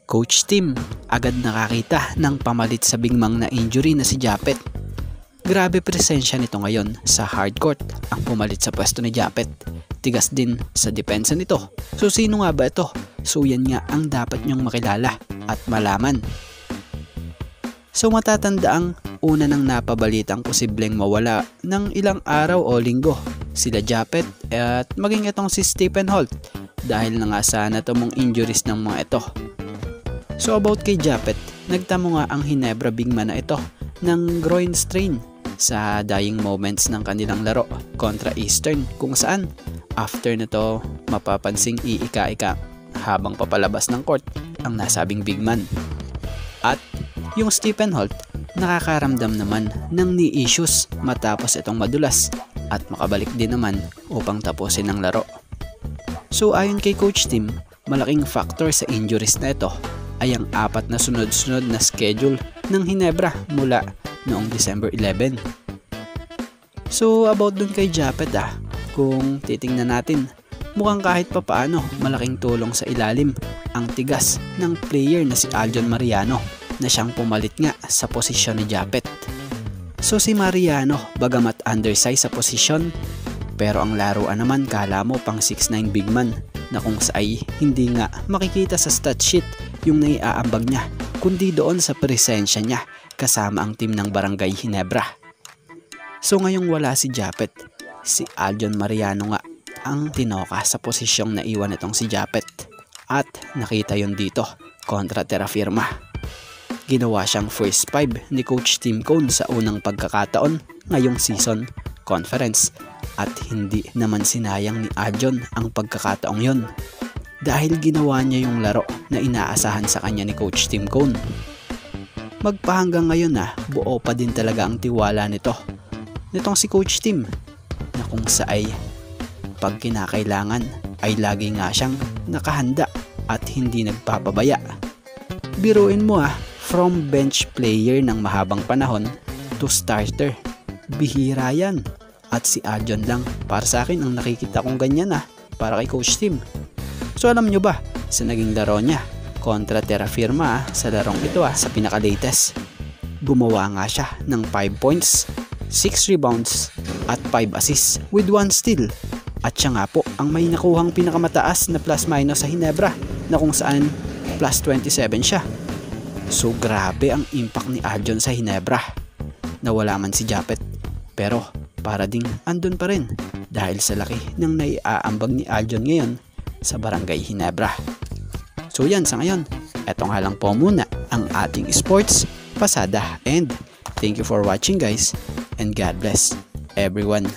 Coach Tim agad nakakita ng pamalit sa bigmang na injury na si Japet. Grabe presensya nito ngayon sa hardcourt ang pumalit sa pwesto ni Japet. Tigas din sa depensa nito. So sino nga ba ito? So yan nga ang dapat nyong makilala at malaman. So matatandaang una nang napabalitang posibleng mawala ng ilang araw o linggo sila Japet at maging itong si Stephen Holt dahil na nga sana tumong injuries ng mga ito. So about kay Japet, nagtamo nga ang Ginebra big man na ito ng groin strain sa dying moments ng kanilang laro kontra Eastern, kung saan after nito mapapansing iika-ika habang papalabas ng court ang nasabing big man. At yung Stephen Holt nakakaramdam naman ng knee issues matapos itong madulas at makabalik din naman upang tapusin ang laro. So ayon kay Coach Tim, malaking factor sa injuries na ito ay ang 4 na sunod-sunod na schedule ng Ginebra mula noong December 11. So about dun kay Japet kung titingnan natin, mukhang kahit papaano malaking tulong sa ilalim ang tigas ng player na si Aljon Mariano na siyang pumalit nga sa posisyon ni Japet. So si Mariano bagamat undersize sa posisyon, pero ang laruan naman kala mo pang 6'9 big man na kung saay hindi nga makikita sa stat sheet yung naiaambag niya, kundi doon sa presensya niya kasama ang team ng Barangay Ginebra. So ngayong wala si Japet, si Aljon Mariano nga ang tinoka sa posisyong naiwan itong si Japet. At nakita yon dito kontra Terra Firma. Ginawa siyang first 5 ni Coach Tim Cone sa unang pagkakataon ngayong season conference at hindi naman sinayang ni Aljon ang pagkakataong yon dahil ginawa niya yung laro na inaasahan sa kanya ni Coach Tim Cone. Magpahanggang ngayon buo pa din talaga ang tiwala nitong si Coach Tim na kung saay pag kinakailangan ay lagi nga siyang nakahanda at hindi nagpapabaya. Biruin mo from bench player ng mahabang panahon to starter, bihira yan. At si Aljon lang para sa akin ang nakikita kong ganyan para kay Coach Tim. So alam nyo ba sa naging laro niya kontra Terra Firma sa larong ito sa pinaka-latest, gumawa nga siya ng 5 points, 6 rebounds at 5 assists with 1 steal. At siya nga po ang may nakuhang pinakamataas na plus minus sa Ginebra na kung saan plus 27 siya. So grabe ang impact ni Aljon sa Ginebra. Nawala man si Japet, pero para ding andun pa rin dahil sa laki ng naiaambag ni Aljon ngayon sa Barangay Ginebra. So yan sa ngayon, eto nga lang po muna ang ating sports pasada, and thank you for watching guys, and God bless everyone.